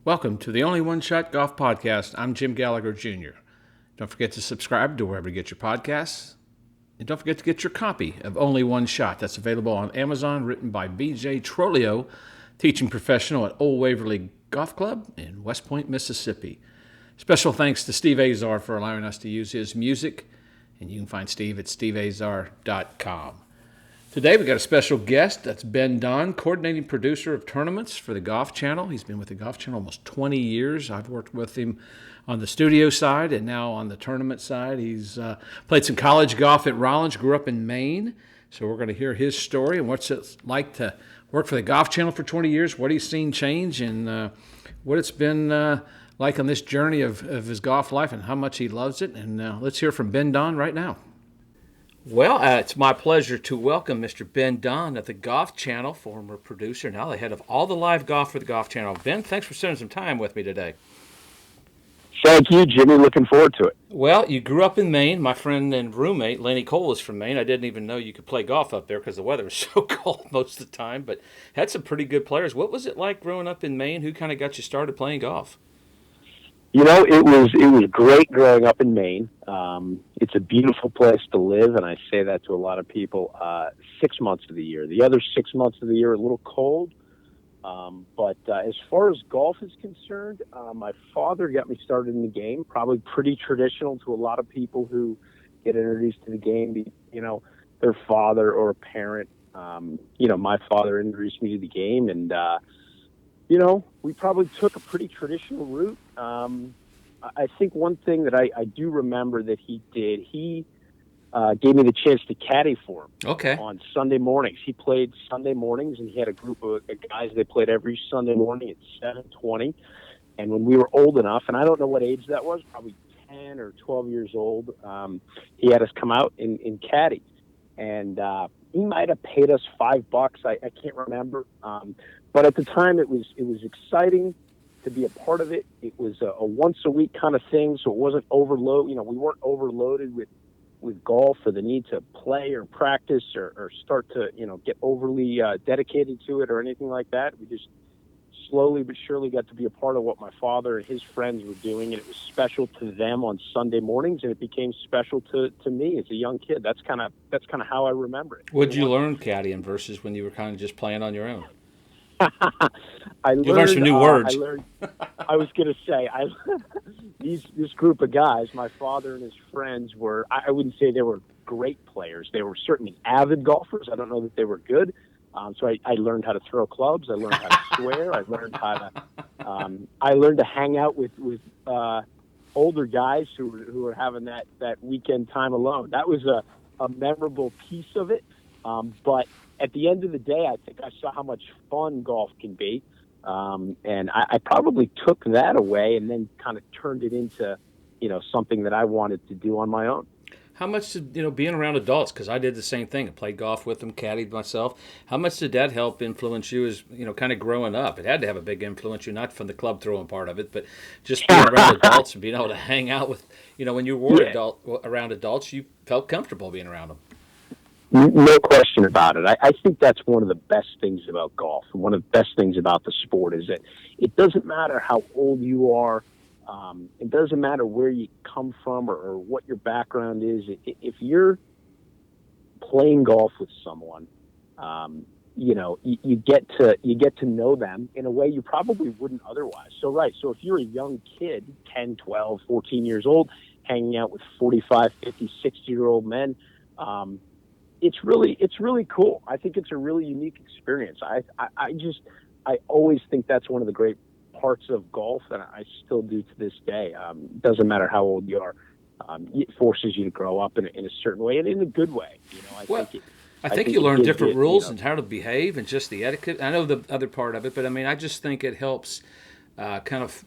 Welcome to the Only One Shot Golf Podcast. I'm Jim Gallagher Jr. Don't forget to subscribe to wherever you get your podcasts. And don't forget to get your copy of Only One Shot. That's available on Amazon, written by B.J. Trolio, teaching professional at Old Waverly Golf Club in West Point, Mississippi. Special thanks to Steve Azar for allowing us to use his music. And you can find Steve at steveazar.com. Today we got a special guest. That's Ben Daughan, coordinating producer of tournaments for the Golf Channel. He's been with the Golf Channel almost 20 years. I've worked with him on the studio side and now on the tournament side. He's played some college golf at Rollins, grew up in Maine. So we're going to hear his story and what's it like to work for the Golf Channel for 20 years, what he's seen change, and what it's been like on this journey of his golf life and how much he loves it. And let's hear from Ben Daughan right now. Well, it's my pleasure to welcome Mr. Ben Daughan at the Golf Channel, former producer, now the head of all the live golf for the Golf Channel. Ben, thanks for spending some time with me today. Thank you, Jimmy. Looking forward to it. Well, you grew up in Maine. My friend and roommate, Laney Cole, is from Maine. I didn't even know you could play golf up there because the weather was so cold most of the time, but had some pretty good players. What was it like growing up in Maine? Who kind of got you started playing golf? You know, it was great growing up in Maine. It's a beautiful place to live, and I say that to a lot of people 6 months of the year. The other 6 months of the year are a little cold. But as far as golf is concerned, my father got me started in the game, probably pretty traditional to a lot of people who get introduced to the game. You know, their father or a parent. My father introduced me to the game, and we probably took a pretty traditional route. I think one thing that I do remember that he did, he gave me the chance to caddy for him on Sunday mornings. He played Sunday mornings, and he had a group of guys that played every Sunday morning at 7:20. And when we were old enough, and I don't know what age that was, probably 10 or 12 years old, he had us come out in caddy. And he might have paid us $5. I can't remember. But at the time, it was exciting to be a part of it. It was a once-a-week kind of thing, so it wasn't overload. We weren't overloaded with golf or the need to play or practice or start to, get overly dedicated to it or anything like that. We just slowly but surely got to be a part of what my father and his friends were doing, and it was special to them on Sunday mornings, and it became special to me as a young kid. That's kind of how I remember it. What did you learn caddying versus when you were kind of just playing on your own? You learned some new words. I was going to say, this group of guys, my father and his friends were, I wouldn't say they were great players. They were certainly avid golfers. I don't know that they were good. So I learned how to throw clubs. I learned how to swear. I learned to hang out with older guys who were having that weekend time alone. That was a memorable piece of it. But at the end of the day, I think I saw how much fun golf can be. And I probably took that away and then kind of turned it into, something that I wanted to do on my own. How much did, being around adults, because I did the same thing. I played golf with them, caddied myself. How much did that help influence you as, kind of growing up? It had to have a big influence, you not from the club throwing part of it, but just being around adults and being able to hang out with, when you were around adults, you felt comfortable being around them. No question about it. I think that's one of the best things about golf. One of the best things about the sport is that it doesn't matter how old you are. It doesn't matter where you come from or what your background is. If you're playing golf with someone, you get to know them in a way you probably wouldn't otherwise. So if you're a young kid, 10, 12, 14 years old, hanging out with 45, 50, 60-year-old men, it's really cool. I think it's a really unique experience. I always think that's one of the great parts of golf, and I still do to this day. Doesn't matter how old you are. It forces you to grow up in a certain way, and in a good way. I think you learn different rules and how to behave and just the etiquette. I know the other part of it, but I just think it helps kind of,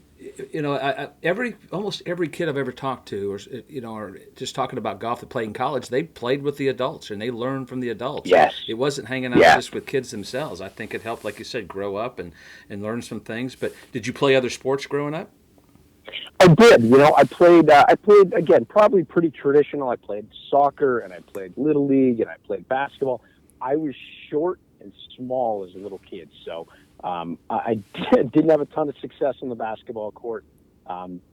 almost every kid I've ever talked to, or just talking about golf that played in college, they played with the adults and they learned from the adults. Yes. It wasn't hanging out just with kids themselves. I think it helped, like you said, grow up and learn some things. But did you play other sports growing up? I did. I played again, probably pretty traditional. I played soccer and I played Little League and I played basketball. I was short and small as a little kid. So I didn't have a ton of success on the basketball court.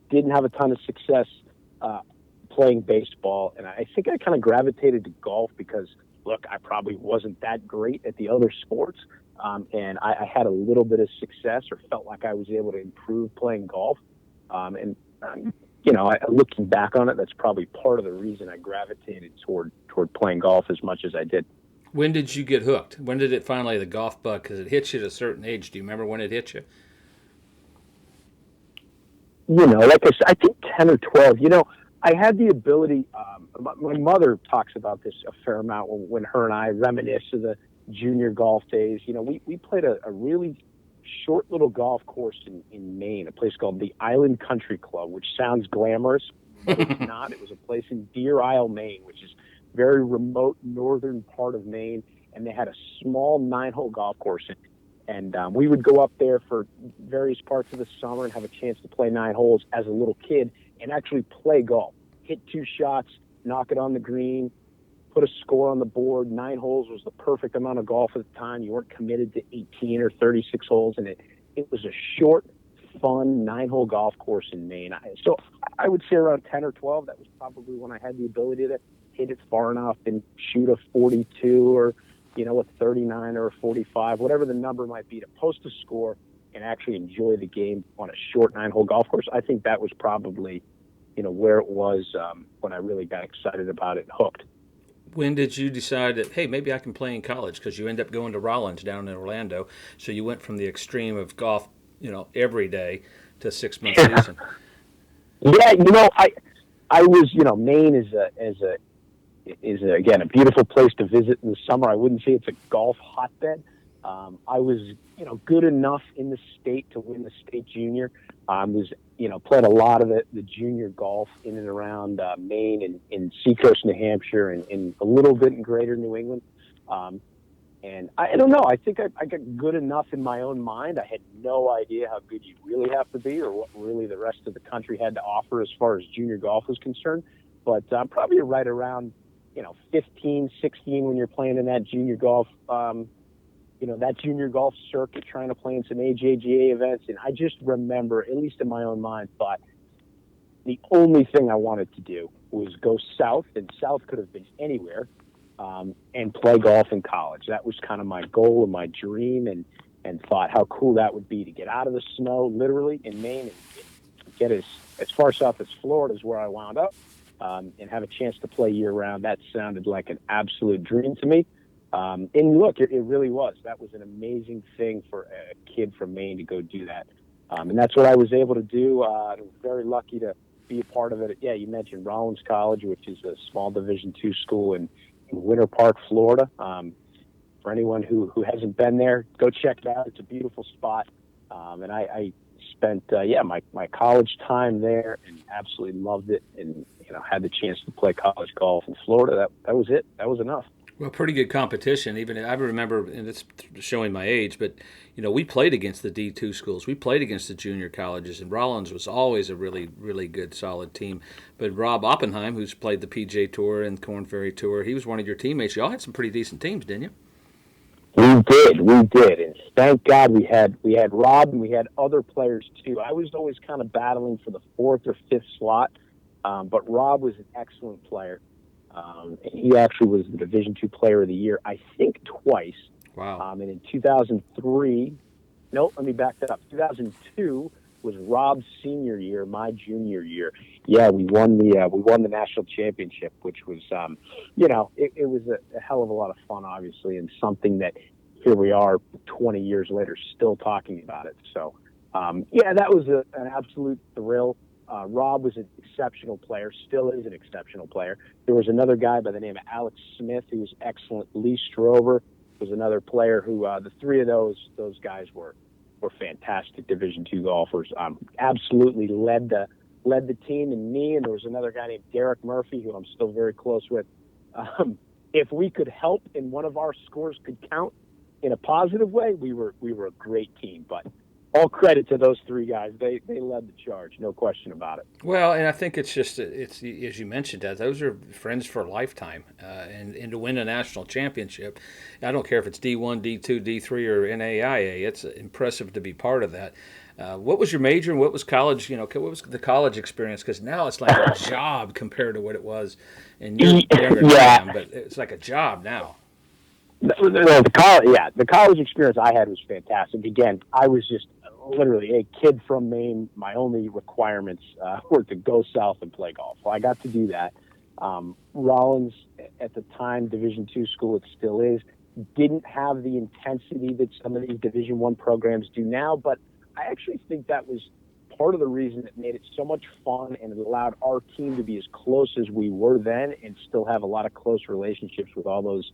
Didn't have a ton of success playing baseball, and I think I kind of gravitated to golf because, look, I probably wasn't that great at the other sports, and I had a little bit of success or felt like I was able to improve playing golf. Looking back on it, that's probably part of the reason I gravitated toward playing golf as much as I did. When did you get hooked? When did it finally, the golf bug, because it hits you at a certain age. Do you remember when it hit you? Like I said, I think 10 or 12. I had the ability, my mother talks about this a fair amount when her and I reminisce of the junior golf days. We played a really short little golf course in Maine, a place called the Island Country Club, which sounds glamorous, but it's not. It was a place in Deer Isle, Maine, which is very remote northern part of Maine, and they had a small 9-hole golf course. And we would go up there for various parts of the summer and have a chance to play 9 holes as a little kid and actually play golf, hit 2 shots, knock it on the green, put a score on the board. 9 holes was the perfect amount of golf at the time. You weren't committed to 18 or 36 holes, and it was a short, fun 9-hole golf course in Maine. So I would say around 10 or 12, that was probably when I had the ability to hit it far enough and shoot a 42 or a 39 or a 45, whatever the number might be, to post a score and actually enjoy the game on a short 9-hole golf course. I think that was probably, where it was when I really got excited about it and hooked. When did you decide that, hey, maybe I can play in college? Because you end up going to Rollins down in Orlando. So you went from the extreme of golf, every day to 6-month season. Yeah, I was, Maine is again a beautiful place to visit in the summer. I wouldn't say it's a golf hotbed. I was good enough in the state to win the state junior. Played a lot of the junior golf in and around Maine and in Seacoast, New Hampshire, and a little bit in Greater New England. And I don't know. I think I got good enough in my own mind. I had no idea how good you really have to be or what really the rest of the country had to offer as far as junior golf was concerned. But probably right around 15, 16 when you're playing in that junior golf, that junior golf circuit, trying to play in some AJGA events. And I just remember, at least in my own mind, thought the only thing I wanted to do was go south, and south could have been anywhere, and play golf in college. That was kind of my goal and my dream, and thought how cool that would be to get out of the snow, literally, in Maine, and get as far south as Florida is where I wound up. And have a chance to play year-round. That sounded like an absolute dream to me. And look, it really was. That was an amazing thing for a kid from Maine to go do that. And that's what I was able to do. I was very lucky to be a part of it. Yeah, you mentioned Rollins College, which is a small Division II school in Winter Park, Florida. For anyone who hasn't been there, go check it out. It's a beautiful spot. And I spent my college time there and absolutely loved it, and had the chance to play college golf in Florida. That was it. That was enough. Well, pretty good competition. Even I remember, and it's showing my age, but we played against the D2 schools. We played against the junior colleges, and Rollins was always a really, really good, solid team. But Rob Oppenheim, who's played the PGA Tour and Korn Ferry Tour, he was one of your teammates. Y'all had some pretty decent teams, didn't you? We did, and thank God we had Rob, and we had other players too. I was always kind of battling for the 4th or 5th slot, but Rob was an excellent player. And he actually was the Division II Player of the Year, I think, twice. Wow. And in 2003, no, let me back that up. 2002 was Rob's senior year, my junior year. Yeah, we won the national championship, which was, it was a hell of a lot of fun, obviously, and something that here we are 20 years later still talking about it. So, that was an absolute thrill. Rob was an exceptional player, still is an exceptional player. There was another guy by the name of Alex Smith who was excellent. Lee Strover was another player who, the three of those guys were fantastic Division II golfers. Absolutely led the team, and me, and there was another guy named Derek Murphy who I'm still very close with. If we could help and one of our scores could count in a positive way, we were a great team. But all credit to those three guys. They led the charge, no question about it. Well, and I think it's just it's as you mentioned that those are friends for a lifetime, and to win a national championship, I don't care if it's D1, D2, D3, or NAIA. It's impressive to be part of that. What was your major and what was college? What was the college experience? Because now it's like a job compared to what it was, and you're younger than I am, but it's like a job now. The college experience I had was fantastic. Again, I was just literally a kid from Maine. My only requirements were to go south and play golf. Well, I got to do that. Rollins, at the time, Division II school, it still is, didn't have the intensity that some of these Division I programs do now, but I actually think that was part of the reason that made it so much fun, and it allowed our team to be as close as we were then and still have a lot of close relationships with all those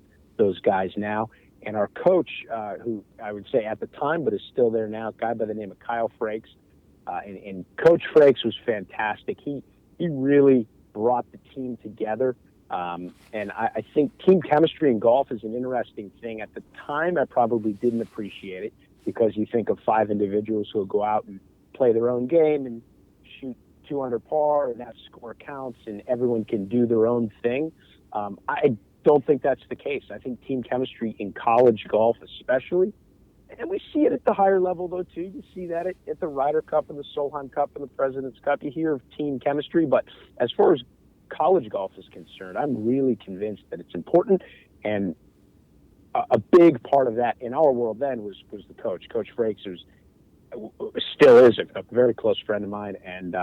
guys now. And our coach, who I would say at the time, but is still there now, a guy by the name of Kyle Frakes. And Coach Frakes was fantastic. He really brought the team together. And I think team chemistry in golf is an interesting thing. At the time, I probably didn't appreciate it because you think of 5 individuals who will go out and play their own game and shoot 2 under par, and that score counts, and everyone can do their own thing. I don't think that's the case. I think team chemistry in college golf especially, and we see it at the higher level though too. You see that at the Ryder Cup and the Solheim Cup and the President's Cup. You hear of team chemistry, but as far as college golf is concerned, I'm really convinced that it's important, and a big part of that in our world then was the coach. Coach Frakes still is a very close friend of mine, and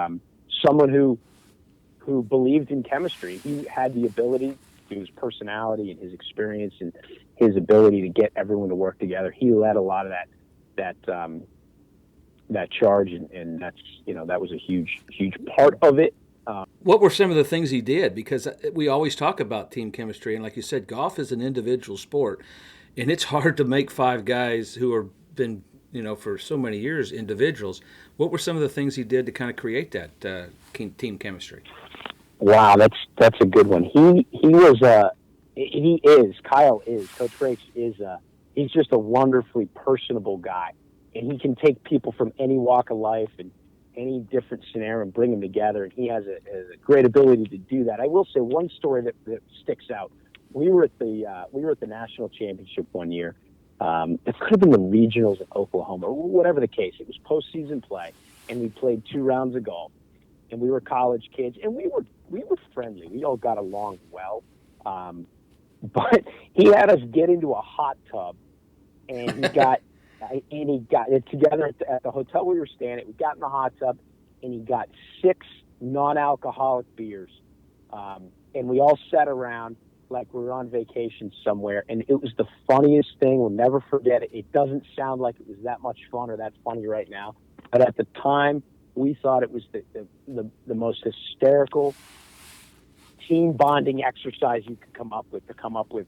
someone who believed in chemistry. He had the ability, through his personality and his experience and his ability to get everyone to work together. He led a lot of that charge, and that's that was a huge part of it. What were some of the things he did? Because we always talk about team chemistry, and like you said, golf is an individual sport, and it's hard to make 5 guys who have been for so many years individuals. What were some of the things he did to kind of create that team chemistry? Wow, that's a good one. Kyle is Coach Frakes is he's just a wonderfully personable guy, and he can take people from any walk of life and any different scenario and bring them together, and he has a great ability to do that. I will say one story that sticks out. We were at the national championship one year. It could have been the regionals in Oklahoma or whatever the case. It was postseason play, and we played 2 rounds of golf, and we were college kids, and we were friendly. We all got along well. But he had us get into a hot tub, and he got it together at the hotel we were staying at. We got in the hot tub, and he got 6 non-alcoholic beers. And we all sat around like we were on vacation somewhere, and it was the funniest thing. We'll never forget it. It doesn't sound like it was that much fun or that funny right now, but at the time, we thought it was the most hysterical team bonding exercise you could come up with, to come up with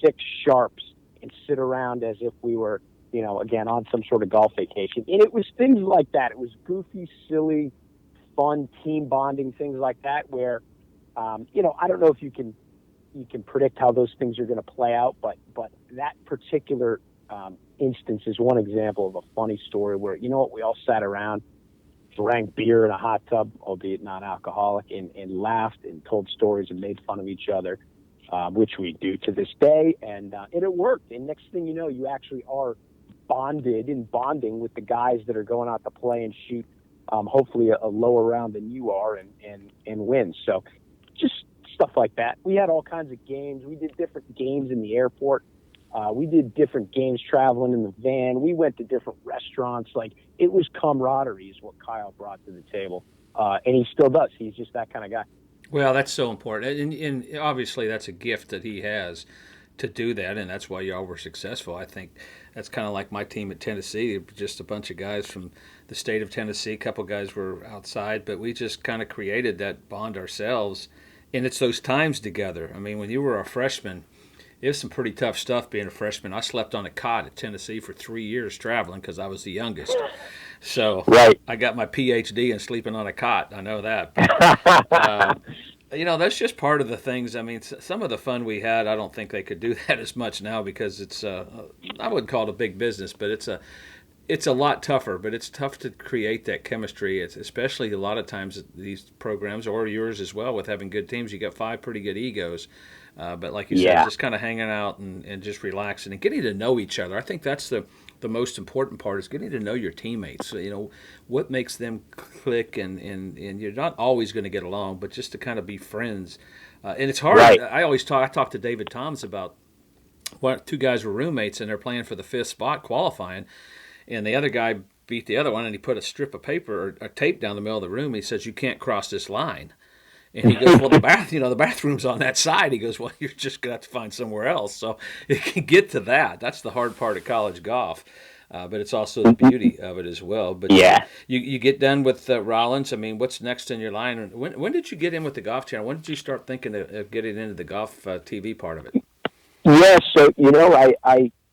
6 sharps and sit around as if we were, again, on some sort of golf vacation. And it was things like that. It was goofy, silly, fun team bonding, things like that, where, I don't know if you can predict how those things are going to play out, but that particular instance is one example of a funny story where, we all sat around, drank beer in a hot tub, albeit non-alcoholic, and laughed and told stories and made fun of each other, which we do to this day. And it worked. And next thing you know, you actually are bonding with the guys that are going out to play and shoot, hopefully a lower round than you are, and win. So just stuff like that. We had all kinds of games. We did different games in the airport. We did different games traveling in the van. We went to different restaurants. Like, it was camaraderie is what Kyle brought to the table. And he still does. He's just that kind of guy. Well, that's so important. And obviously that's a gift that he has to do that, and that's why y'all were successful. I think that's kind of like my team at Tennessee, just a bunch of guys from the state of Tennessee. A couple guys were outside, but we just kind of created that bond ourselves. And it's those times together. I mean, when you were a freshman, it was some pretty tough stuff being a freshman. I slept on a cot at Tennessee for 3 years traveling because I was the youngest. So right. I got my PhD in sleeping on a cot. I know that. But, that's just part of the things. I mean, some of the fun we had, I don't think they could do that as much now because it's, I wouldn't call it a big business, but It's a lot tougher, but it's tough to create that chemistry. It's especially a lot of times these programs, or yours as well, with having good teams. You got five pretty good egos, but like you said, Yeah, just kind of hanging out and just relaxing and getting to know each other. I think that's the most important part is getting to know your teammates. So, what makes them click, and you're not always going to get along, but just to kind of be friends. And it's hard. right. I talked to David Toms about two guys were roommates and they're playing for the fifth spot qualifying, and the other guy beat the other one, and he put a strip of paper or a tape down the middle of the room. He says, "You can't cross this line." And he goes, "Well, the bathroom's on that side." He goes, "Well, you're just gonna have to find somewhere else." So it can get to that. That's the hard part of college golf, but it's also the beauty of it as well. But Yeah. you get done with Rollins. I mean, what's next in your line? When did you get in with the golf channel? When did you start thinking of getting into the golf TV part of it? Yeah, so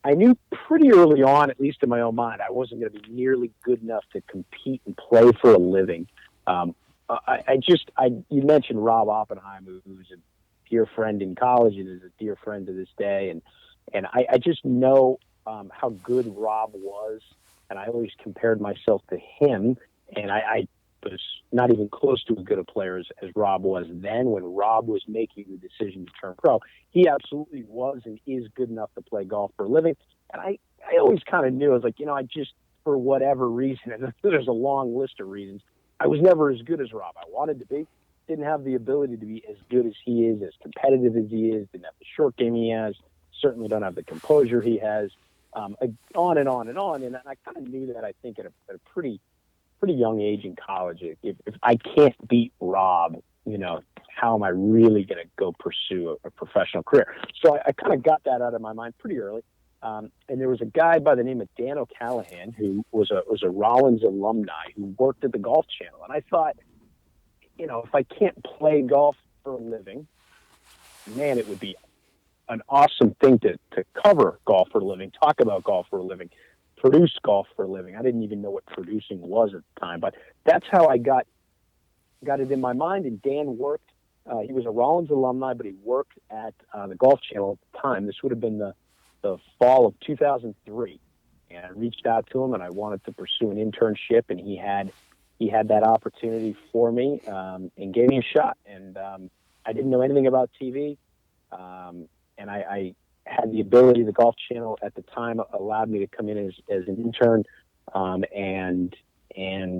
I knew pretty early on, at least in my own mind, I wasn't going to be nearly good enough to compete and play for a living. You mentioned Rob Oppenheim, who's a dear friend in college and is a dear friend to this day, and I just know how good Rob was, and I always compared myself to him, and I was not even close to as good a player as Rob was then. When Rob was making the decision to turn pro, he absolutely was and is good enough to play golf for a living. And I always kind of knew, I was like, I just, for whatever reason, and there's a long list of reasons, I was never as good as Rob. I wanted to be, didn't have the ability to be as good as he is, as competitive as he is, didn't have the short game he has, certainly don't have the composure he has, on and on and on. And I kind of knew that, I think, at a pretty young age in college. If I can't beat Rob, how am I really going to go pursue a professional career? So I kind of got that out of my mind pretty early. And there was a guy by the name of Dan O'Callahan who was a Rollins alumni who worked at the Golf Channel. And I thought, if I can't play golf for a living, man, it would be an awesome thing to cover golf for a living, talk about golf for a living, produce golf for a living. I didn't even know what producing was at the time, but that's how I got it in my mind. And Dan worked. He was a Rollins alumni, but he worked at the Golf Channel at the time. This would have been the fall of 2003. And I reached out to him, and I wanted to pursue an internship, and he had that opportunity for me, and gave me a shot. And I didn't know anything about TV, and I had the ability. The Golf Channel at the time allowed me to come in as an intern, and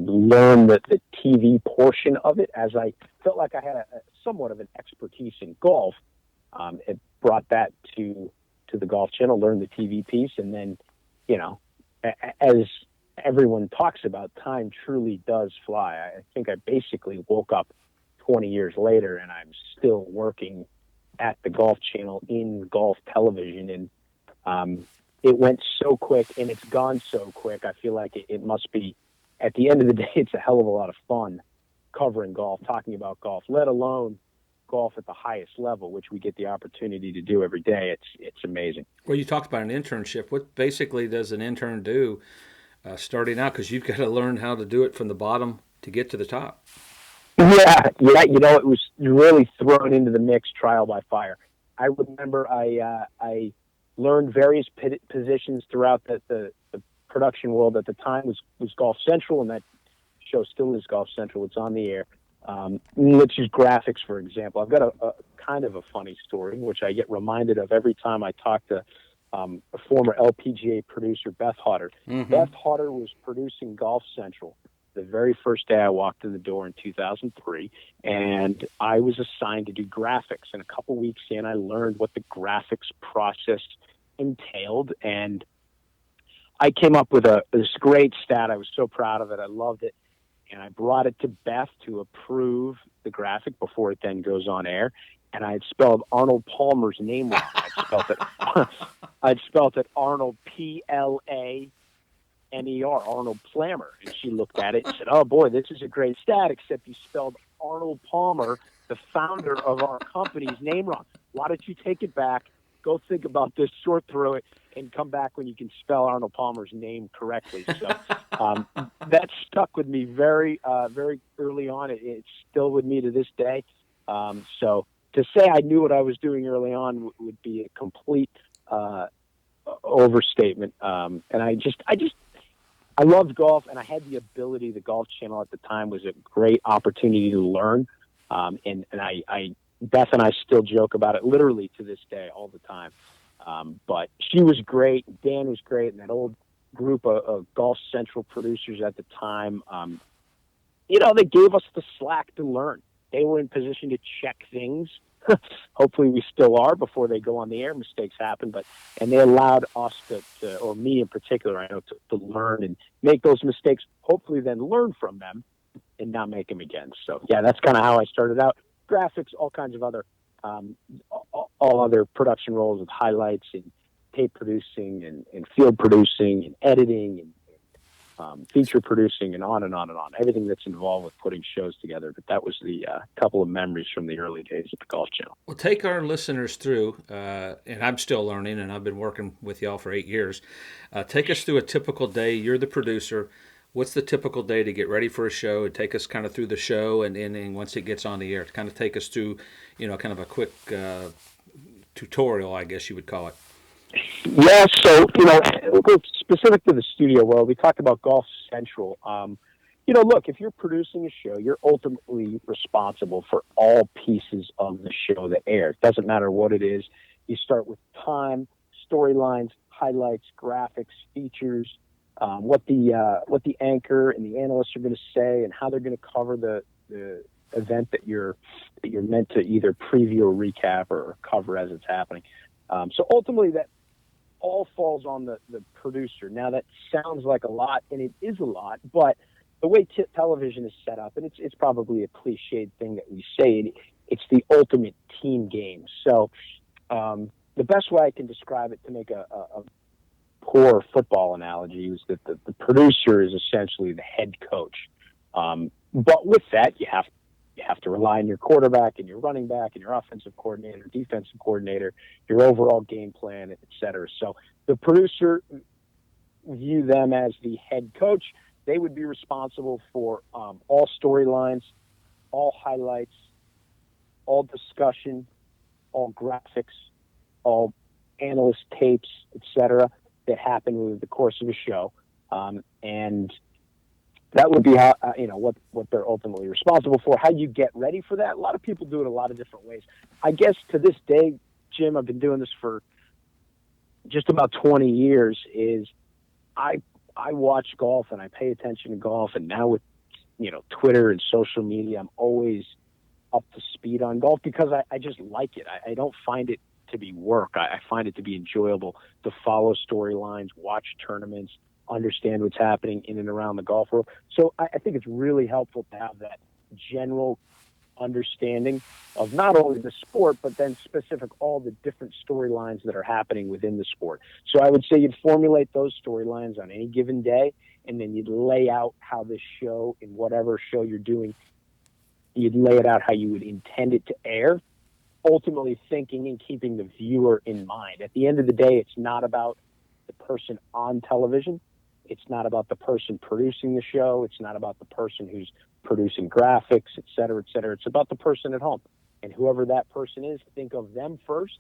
learn the TV portion of it, as I felt like I had a somewhat of an expertise in golf. It brought that to the Golf Channel, learned the TV piece, and then, as everyone talks about, time truly does fly. I think I basically woke up 20 years later, and I'm still working at the Golf Channel in golf television, and it went so quick, and it's gone so quick. I feel like it must be, at the end of the day, it's a hell of a lot of fun covering golf, talking about golf, let alone golf at the highest level, which we get the opportunity to do every day. It's amazing. Well, you talked about an internship. What basically does an intern do starting out? Because you've got to learn how to do it from the bottom to get to the top. Yeah. It was really thrown into the mix, trial by fire. I remember I learned various positions throughout the production world. At the time was Golf Central, and that show still is Golf Central. It's on the air. Let's use graphics, for example. I've got a kind of a funny story, which I get reminded of every time I talk to a former LPGA producer, Beth Hodder. Mm-hmm. Beth Hodder was producing Golf Central the very first day I walked in the door in 2003, and I was assigned to do graphics. And a couple weeks in, I learned what the graphics process entailed, and I came up with this great stat. I was so proud of it. I loved it. And I brought it to Beth to approve the graphic before it then goes on air. And I had spelled Arnold Palmer's name wrong. I'd spelled it Arnold Plamer, Arnold Plammer. And she looked at it and said, "Oh boy, this is a great stat, except you spelled Arnold Palmer, the founder of our company's name, wrong. Why don't you take it back, go think about this, sort through it, and come back when you can spell Arnold Palmer's name correctly." So that stuck with me very early on. It's still with me to this day. So to say I knew what I was doing early on would be a complete overstatement. And I just I loved golf, and I had the ability. The Golf Channel at the time was a great opportunity to learn. And Beth and I still joke about it literally to this day all the time. But she was great. Dan was great. And that old group of Golf Central producers at the time, they gave us the slack to learn. They were in position to check things. Hopefully we still are before they go on the air. Mistakes happen, and they allowed us to, or me in particular, I know, to learn and make those mistakes, hopefully then learn from them and not make them again. So yeah, that's kind of how I started out. Graphics, all kinds of other, all other production roles of highlights and tape producing and field producing and editing and feature producing and on and on and on. Everything that's involved with putting shows together. But that was the couple of memories from the early days at the Golf Channel. Well, take our listeners through, and I'm still learning, and I've been working with y'all for 8 years. Take us through a typical day. You're the producer. What's the typical day to get ready for a show? And take us kind of through the show, and once it gets on the air, to kind of take us through, kind of a quick tutorial, I guess you would call it. Yeah, so, specific to the studio world, we talked about Golf Central. Look, if you're producing a show, you're ultimately responsible for all pieces of the show that airs. Doesn't matter what it is. You start with time, storylines, highlights, graphics, features, what the anchor and the analysts are going to say and how they're going to cover the event that you're meant to either preview or recap or cover as it's happening. So ultimately that all falls on the producer. Now that sounds like a lot, and it is a lot, but the way television is set up, and it's probably a cliched thing that we say, it's the ultimate team game. So the best way I can describe it, to make a poor football analogy, is that the producer is essentially the head coach. But with that, you have to rely on your quarterback and your running back and your offensive coordinator, defensive coordinator, your overall game plan, et cetera. So the producer, view them as the head coach. They would be responsible for all storylines, all highlights, all discussion, all graphics, all analyst tapes, et cetera, that happen over the course of a show. And that would be how, what they're ultimately responsible for. How you get ready for that? A lot of people do it a lot of different ways. I guess to this day, Jim, I've been doing this for just about 20 years, is I watch golf and I pay attention to golf. And now with, Twitter and social media, I'm always up to speed on golf because I just like it. I don't find it to be work. I find it to be enjoyable to follow storylines, watch tournaments, understand what's happening in and around the golf world. So I think it's really helpful to have that general understanding of not only the sport, but then specific all the different storylines that are happening within the sport. So I would say you'd formulate those storylines on any given day, and then you'd lay out how this show, in whatever show you're doing, you'd lay it out how you would intend it to air, ultimately thinking and keeping the viewer in mind. At the end of the day, it's not about the person on television. It's not about the person producing the show. It's not about the person who's producing graphics, et cetera, et cetera. It's about the person at home. And whoever that person is, think of them first,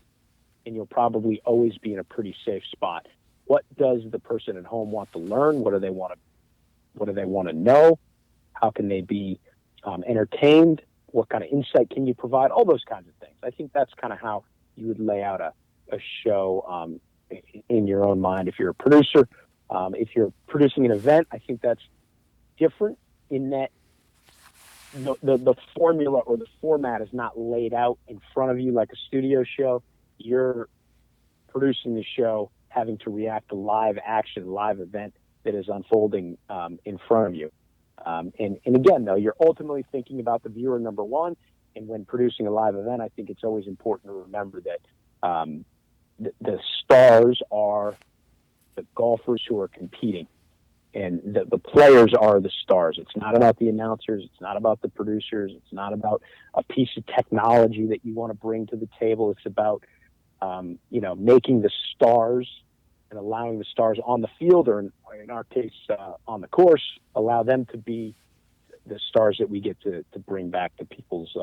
and you'll probably always be in a pretty safe spot. What does the person at home want to learn? What do they want to know? How can they be entertained? What kind of insight can you provide? All those kinds of things. I think that's kind of how you would lay out a show in your own mind if you're a producer. If you're producing an event, I think that's different in that the formula or the format is not laid out in front of you like a studio show. You're producing the show, having to react to live action, live event that is unfolding in front of you. And again, though, you're ultimately thinking about the viewer, number one. And when producing a live event, I think it's always important to remember that the stars are the golfers who are competing, and the players are the stars. It's not about the announcers. It's not about the producers. It's not about a piece of technology that you want to bring to the table. It's about, making the stars and allowing the stars on the field, or in our case, on the course, allow them to be the stars that we get to bring back to people's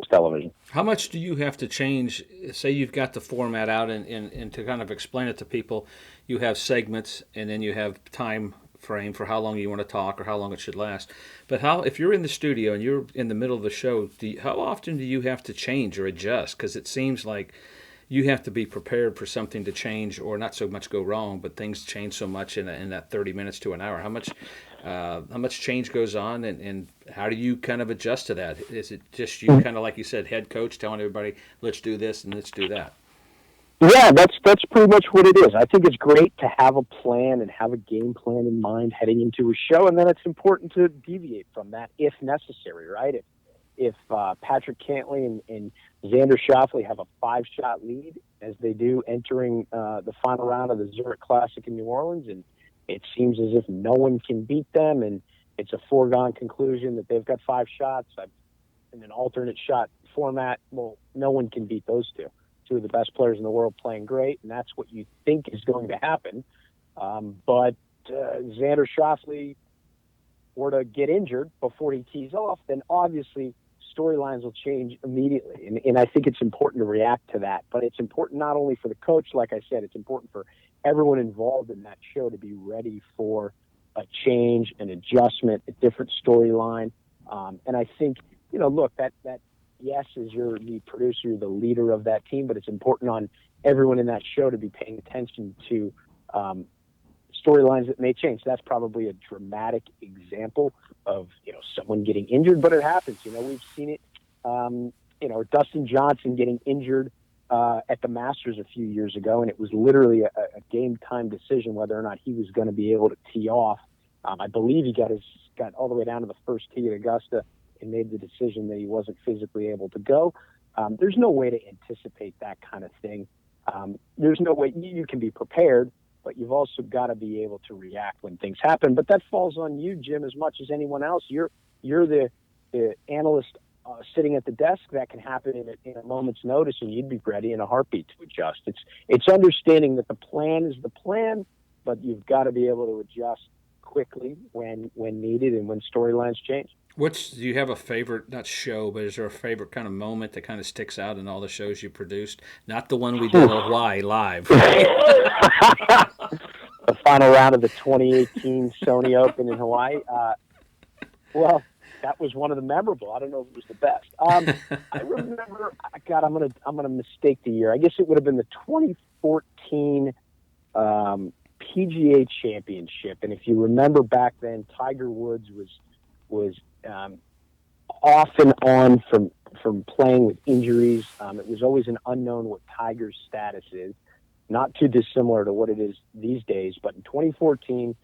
television. How much do you have to change? Say you've got the format out, and to kind of explain it to people, you have segments, and then you have time frame for how long you want to talk or how long it should last. But if you're in the studio and you're in the middle of the show, how often do you have to change or adjust? Because it seems like you have to be prepared for something to change or not so much go wrong, but things change so much in that 30 minutes to an hour. How much change goes on, and how do you kind of adjust to that? Is it just you kind of, like you said, head coach telling everybody, let's do this and let's do that? Yeah, that's pretty much what it is. I think it's great to have a plan and have a game plan in mind heading into a show, and then it's important to deviate from that if necessary, right? If Patrick Cantley and Xander Schauffele have a 5-shot lead, as they do entering the final round of the Zurich Classic in New Orleans, and it seems as if no one can beat them, and it's a foregone conclusion that they've got 5 shots in an alternate shot format, well, no one can beat those two of the best players in the world playing great, and that's what you think is going to happen. But Xander Schauffele were to get injured before he tees off, then obviously storylines will change immediately. And I think it's important to react to that. But it's important not only for the coach, like I said, it's important for everyone involved in that show to be ready for a change, an adjustment, a different storyline. And I think, look, that yes, as you're the producer, you're the leader of that team, but it's important on everyone in that show to be paying attention to storylines that may change. That's probably a dramatic example of, someone getting injured, but it happens. We've seen it, Dustin Johnson getting injured at the Masters a few years ago, and it was literally a game time decision whether or not he was going to be able to tee off. I believe he got all the way down to the first tee at Augusta and made the decision that he wasn't physically able to go. There's no way to anticipate that kind of thing. There's no way you can be prepared, but you've also got to be able to react when things happen. But that falls on you, Jim, as much as anyone else. You're the analyst sitting at the desk. That can happen in a moment's notice, and you'd be ready in a heartbeat to adjust. It's understanding that the plan is the plan, but you've got to be able to adjust quickly when needed and when storylines change. Do you have a favorite, not show, but is there a favorite kind of moment that kind of sticks out in all the shows you produced? Not the one we did on Hawaii live. The final round of the 2018 Sony Open in Hawaii. Well, that was one of the memorable. I don't know if it was the best. I remember, God, I'm gonna mistake the year. I guess it would have been the 2014 PGA Championship. And if you remember back then, Tiger Woods was off and on from playing with injuries. It was always an unknown what Tiger's status is. Not too dissimilar to what it is these days. But in 2014,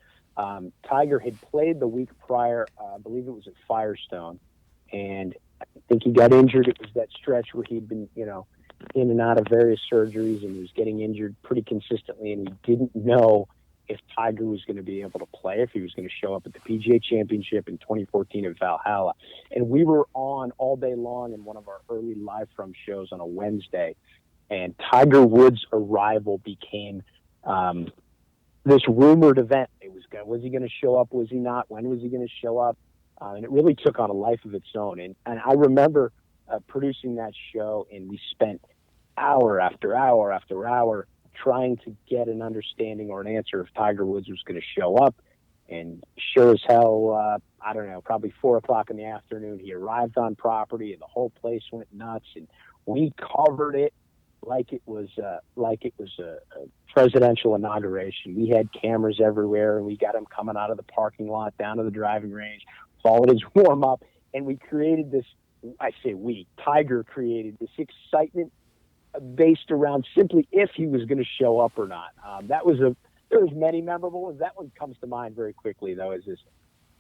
Tiger had played the week prior. I believe it was at Firestone, and I think he got injured. It was that stretch where he'd been, in and out of various surgeries, and he was getting injured pretty consistently, and we didn't know if Tiger was going to be able to play, if he was going to show up at the PGA Championship in 2014 in Valhalla. And we were on all day long in one of our early live from shows on a Wednesday, and Tiger Woods' arrival became this rumored event. Was he going to show up? Was he not? When was he going to show up? And it really took on a life of its own. And I remember producing that show, and we spent hour after hour after hour trying to get an understanding or an answer if Tiger Woods was going to show up. And sure as hell, I don't know, probably 4:00 in the afternoon, he arrived on property, and the whole place went nuts. And we covered it like it was a presidential inauguration. We had cameras everywhere, and we got him coming out of the parking lot down to the driving range, followed his warm up, and we created this. I say we. Tiger created this excitement based around simply if he was going to show up or not. There was many memorable ones. That one comes to mind very quickly, though, as this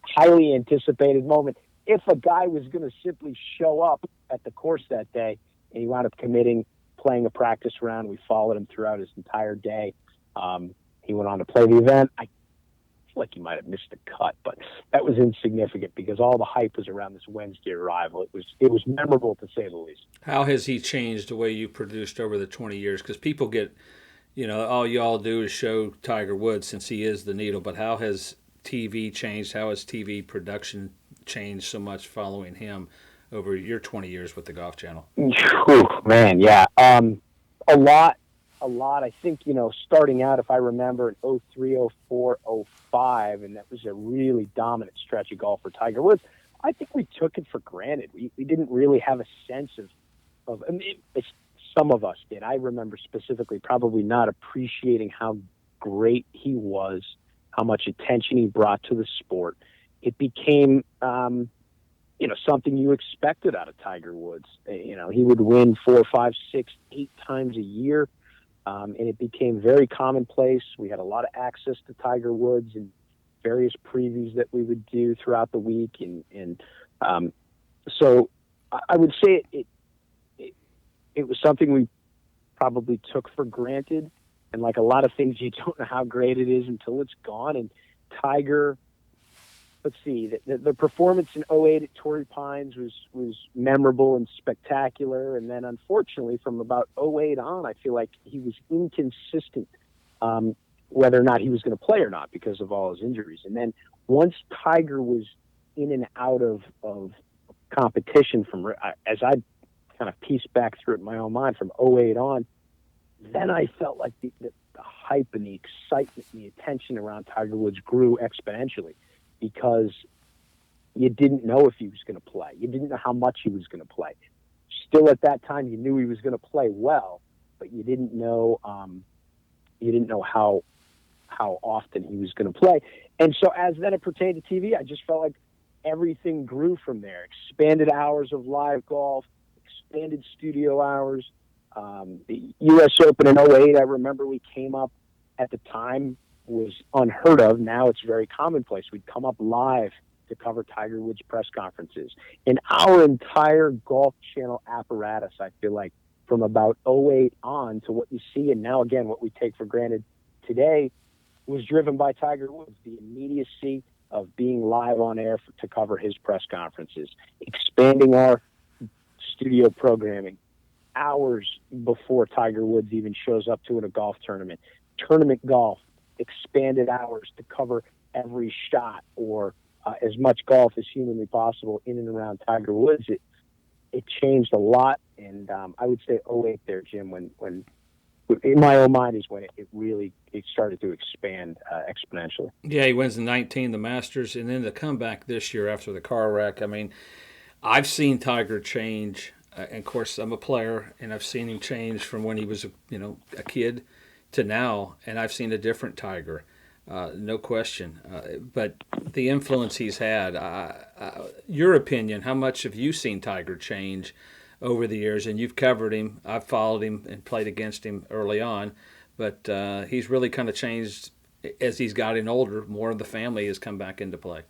highly anticipated moment. If a guy was going to simply show up at the course that day, and he wound up playing a practice round, we followed him throughout his entire day. He went on to play the event. I feel like he might have missed the cut, but that was insignificant because all the hype was around this Wednesday arrival. It was memorable, to say the least. How has he changed the way you produced over the 20 years? Because people get, all y'all do is show Tiger Woods since he is the needle, but how has TV changed? How has TV production changed so much following him over your 20 years with the Golf Channel? Whew, man, yeah. A lot. a lot. I think, starting out, if I remember, in 03, 04, 05, and that was a really dominant stretch of golf for Tiger Woods, I think we took it for granted. We didn't really have a sense of I mean, some of us did. I remember specifically probably not appreciating how great he was, how much attention he brought to the sport. It became, something you expected out of Tiger Woods. He would win 4, 5, 6, 8 times a year. And it became very commonplace. We had a lot of access to Tiger Woods and various previews that we would do throughout the week. So I would say it was something we probably took for granted. And like a lot of things, you don't know how great it is until it's gone. And Tiger, let's see, the performance in 08 at Torrey Pines was memorable and spectacular. And then unfortunately from about 08 on, I feel like he was inconsistent, whether or not he was going to play or not because of all his injuries. And then once Tiger was in and out of competition as I kind of pieced back through it in my own mind from 08 on, then I felt like the hype and the excitement and the attention around Tiger Woods grew exponentially because you didn't know if he was going to play. You didn't know how much he was going to play. Still at that time, you knew he was going to play well, but you didn't know how often he was going to play. And so as then it pertained to TV, I just felt like everything grew from there. Expanded hours of live golf, expanded studio hours. The U.S. Open in 08, I remember we came up at the time, was unheard of. Now it's very commonplace. We'd come up live to cover Tiger Woods press conferences. And our entire Golf Channel apparatus, I feel like, from about 08 on to what you see, and now again, what we take for granted today, was driven by Tiger Woods. The immediacy of being live on air to cover his press conferences, expanding our studio programming hours before Tiger Woods even shows up to a golf tournament. Tournament golf, expanded hours to cover every shot or as much golf as humanly possible in and around Tiger Woods. It changed a lot, and I would say 08 there, Jim, when in my own mind is when it started to expand exponentially. Yeah, he wins the 19, the Masters, and then the comeback this year after the car wreck. I mean, I've seen Tiger change. And of course, I'm a player, and I've seen him change from when he was a kid to now, and I've seen a different Tiger, no question. But the influence he's had, your opinion, how much have you seen Tiger change over the years? And you've covered him. I've followed him and played against him early on, but he's really kind of changed as he's gotten older. More of the family has come back into play.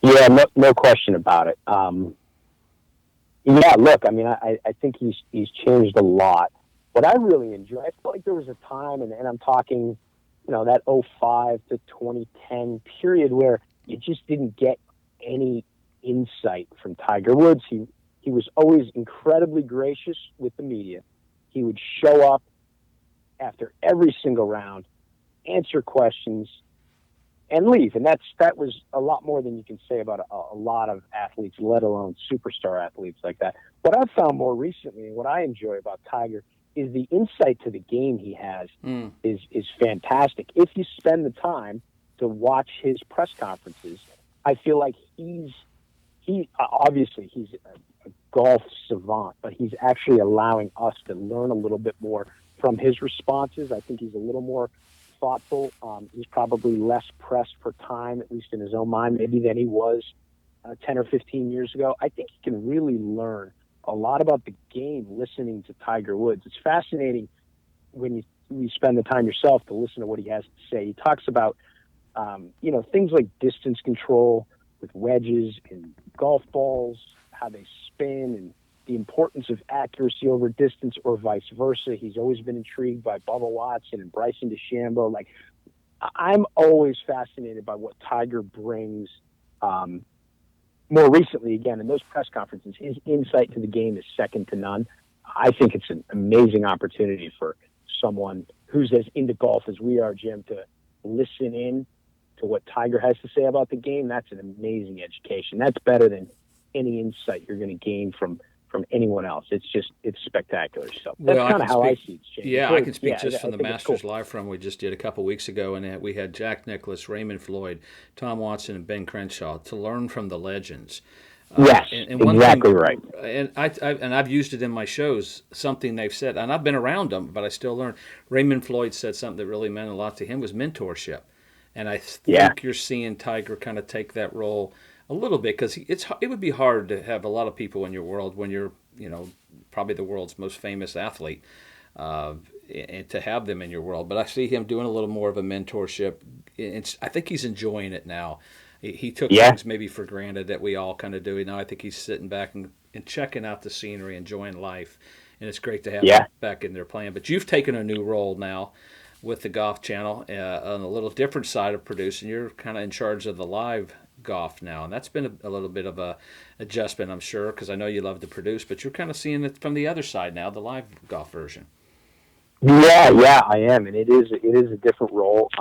Yeah, no question about it. Yeah, look, I mean, I think he's changed a lot. What I really enjoy, I feel like there was a time, and I'm talking, that 05 to 2010 period where you just didn't get any insight from Tiger Woods. He was always incredibly gracious with the media. He would show up after every single round, answer questions, and leave. And that was a lot more than you can say about a lot of athletes, let alone superstar athletes like that. What I've found more recently, and what I enjoy about Tiger, is the insight to the game he has is fantastic. If you spend the time to watch his press conferences, I feel like he obviously he's a golf savant, but he's actually allowing us to learn a little bit more from his responses. I think he's a little more thoughtful. He's probably less pressed for time, at least in his own mind, maybe than he was 10 or 15 years ago. I think he can really learn a lot about the game listening to Tiger Woods. It's fascinating when you spend the time yourself to listen to what he has to say. He talks about, things like distance control with wedges and golf balls, how they spin, and the importance of accuracy over distance or vice versa. He's always been intrigued by Bubba Watson and Bryson DeChambeau. Like, I'm always fascinated by what Tiger brings. More recently, again, in those press conferences, his insight to the game is second to none. I think it's an amazing opportunity for someone who's as into golf as we are, Jim, to listen in to what Tiger has to say about the game. That's an amazing education. That's better than any insight you're going to gain from from anyone else. It's spectacular. So that's Well, I kind can of how I speak. see it's changed. Yeah, I can speak just I from the think it's cool. Masters Live from we just did a couple weeks ago, and we had Jack Nicklaus, Raymond Floyd, Tom Watson, and Ben Crenshaw to learn from the legends. Yes, And one exactly thing, right. and I've used it in my shows. Something they've said, and I've been around them, but I still learn. Raymond Floyd said something that really meant a lot to him was mentorship, and I Yeah, think you're seeing Tiger kind of take that role a little bit because it would be hard to have a lot of people in your world when you're probably the world's most famous athlete, uh, and to have them in your world. But I see him doing a little more of a mentorship. I think he's enjoying it now. He took yeah, things maybe for granted that we all kind of do. Now I think he's sitting back and checking out the scenery, enjoying life, and it's great to have him yeah. back in there playing. But you've taken a new role now with the Golf Channel on a little different side of producing. You're kind of in charge of the live golf now, and that's been a little bit of a adjustment, I'm sure, because I know you love to produce, but you're kind of seeing it from the other side now, the live golf version. Yeah, I am, and it is a different role.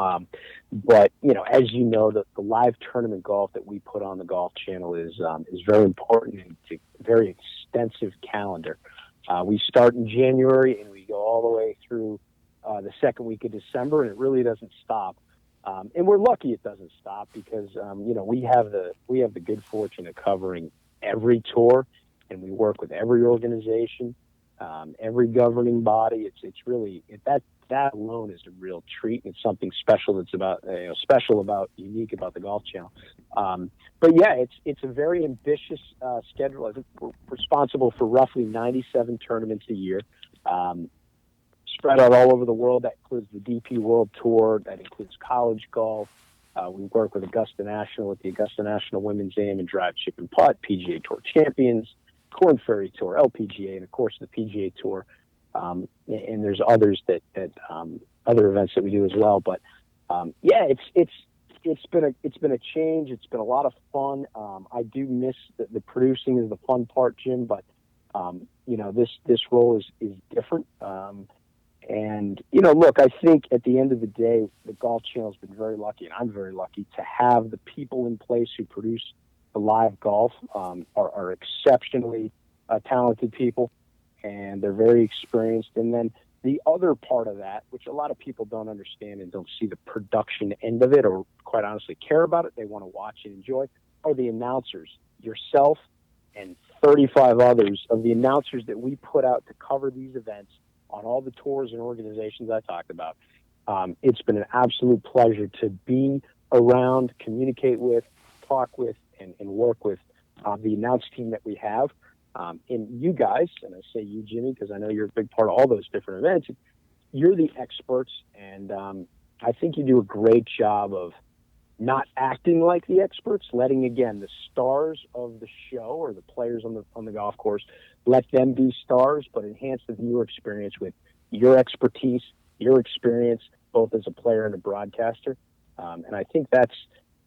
But as you know, the live tournament golf that we put on the Golf Channel is very important, and it's a very extensive calendar. We start in January and we go all the way through the second week of December, and it really doesn't stop. And we're lucky it doesn't stop because we have the good fortune of covering every tour, and we work with every organization, every governing body. It's really that alone is a real treat. It's something special that's unique about the Golf Channel. But yeah, it's a very ambitious schedule. I think we're responsible for roughly 97 tournaments a year. Spread out all over the world. That includes the DP World Tour. That includes college golf. We work with Augusta National, with the Augusta National Women's Aim and Drive, Chip and Putt, PGA Tour Champions, Korn Ferry Tour, LPGA, and of course the PGA Tour. And there's others that other events that we do as well. But yeah, it's been a change. It's been a lot of fun. I do miss the producing is the fun part, Jim. But this role is different. And, look, I think at the end of the day, the Golf Channel's been very lucky, and I'm very lucky to have the people in place who produce the live golf are exceptionally talented people, and they're very experienced. And then the other part of that, which a lot of people don't understand and don't see the production end of it or quite honestly care about it, they want to watch and enjoy, are the announcers, yourself and 35 others of the announcers that we put out to cover these events on all the tours and organizations I talked about. It's been an absolute pleasure to be around, communicate with, talk with, and work with the announce team that we have. And you guys, and I say you, Jimmy, because I know you're a big part of all those different events, you're the experts, and I think you do a great job of not acting like the experts, letting, again, the stars of the show or the players on the golf course, let them be stars, but enhance the viewer experience with your expertise, your experience, both as a player and a broadcaster. And I think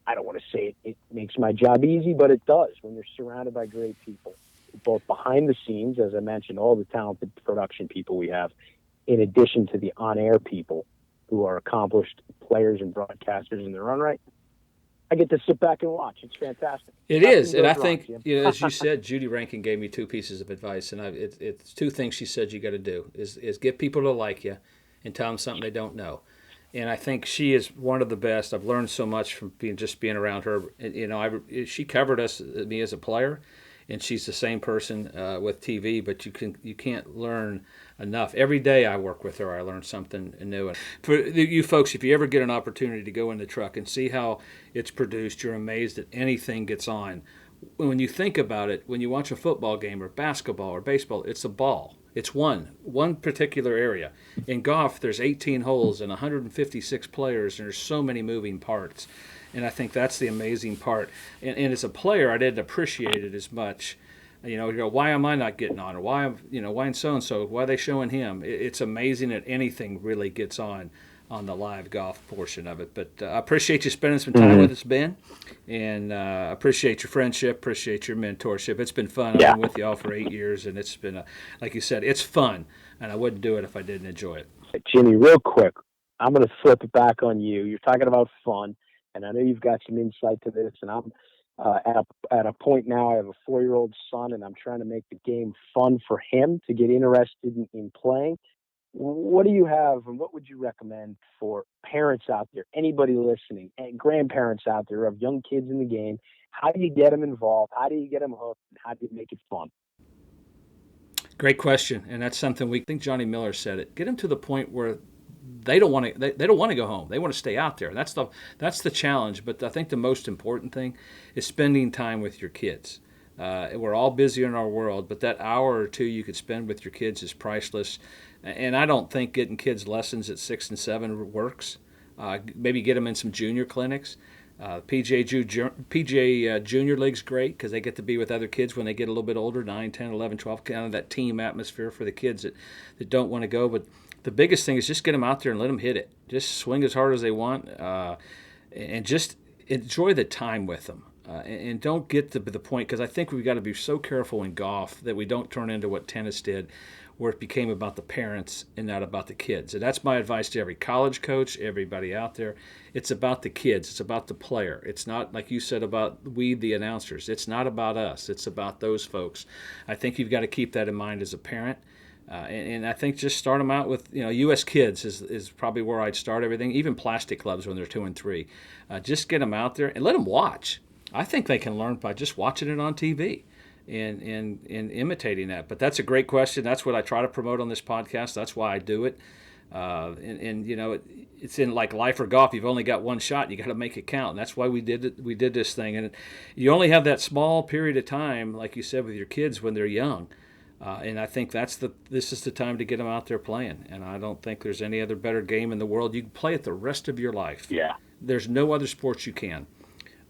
I don't want to say it makes my job easy, but it does when you're surrounded by great people, both behind the scenes, as I mentioned, all the talented production people we have, in addition to the on-air people who are accomplished players and broadcasters in their own right. I get to sit back and watch. It's fantastic. It Nothing is, and I goes wrong, think Jim. as you said, Judy Rankin gave me two pieces of advice, and it's two things she said you got to do is get people to like you, and tell them something they don't know, and I think she is one of the best. I've learned so much from being around her. She covered me as a player, and she's the same person with TV. But you can't learn enough. Every day I work with her, I learn something new. And for you folks, if you ever get an opportunity to go in the truck and see how it's produced, you're amazed that anything gets on. When you think about it, when you watch a football game or basketball or baseball, it's a ball. It's one particular area. In golf, there's 18 holes and 156 players, and there's so many moving parts. And I think that's the amazing part. And as a player, I didn't appreciate it as much. You go, why am I not getting on? Or why and so-and-so, why are they showing him? It's amazing that anything really gets on the live golf portion of it. But I appreciate you spending some time with us, Ben. And I appreciate your friendship, appreciate your mentorship. It's been fun. Yeah. I've been with you all for 8 years, and it's been, like you said, it's fun. And I wouldn't do it if I didn't enjoy it. Jimmy, real quick, I'm going to flip it back on you. You're talking about fun, and I know you've got some insight to this, and At a point now, I have a 4-year-old son, and I'm trying to make the game fun for him to get interested in playing. What do you have, and what would you recommend for parents out there, anybody listening, and grandparents out there who have young kids in the game? How do you get them involved? How do you get them hooked? And how do you make it fun? Great question, and that's something we think Johnny Miller said it. Get them to the point where they don't want to. They don't want to go home. They want to stay out there. That's the challenge. But I think the most important thing is spending time with your kids. We're all busy in our world, but that hour or two you could spend with your kids is priceless. And I don't think getting kids lessons at 6 and 7 works. Maybe get them in some junior clinics. PGA Junior League's great because they get to be with other kids when they get a little bit older, 9, 10, 11, 12, kind of that team atmosphere for the kids that don't want to go. But the biggest thing is just get them out there and let them hit it. Just swing as hard as they want and just enjoy the time with them. And don't get to the point, because I think we've got to be so careful in golf that we don't turn into what tennis did, where it became about the parents and not about the kids. And that's my advice to every college coach, everybody out there. It's about the kids. It's about the player. It's not, like you said, about we, the announcers. It's not about us. It's about those folks. I think you've got to keep that in mind as a parent. And I think just start them out with, U.S. Kids is probably where I'd start everything, even plastic clubs when they're 2 and 3. Just get them out there and let them watch. I think they can learn by just watching it on TV and imitating that. But that's a great question. That's what I try to promote on this podcast. That's why I do it. It's in like life or golf. You've only got one shot. You got to make it count. And that's why we did it. We did this thing. And you only have that small period of time, like you said, with your kids when they're young. And I think this is the time to get them out there playing. And I don't think there's any other better game in the world. You can play it the rest of your life. Yeah. There's no other sports you can.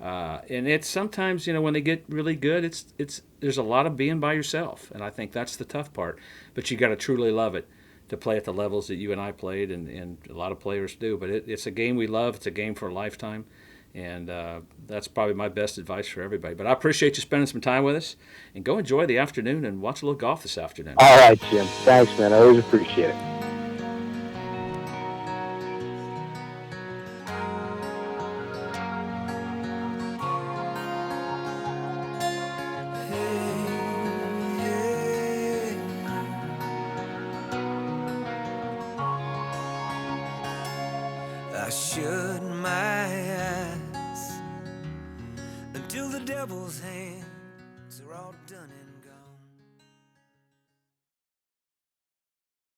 And it's sometimes, when they get really good, it's there's a lot of being by yourself, and I think that's the tough part. But you got to truly love it to play at the levels that you and I played, and a lot of players do. But it's a game we love. It's a game for a lifetime, and that's probably my best advice for everybody. But I appreciate you spending some time with us, and go enjoy the afternoon and watch a little golf this afternoon. All right, Jim. Thanks, man. I always appreciate it. I shut my eyes until the devil's hands are all done.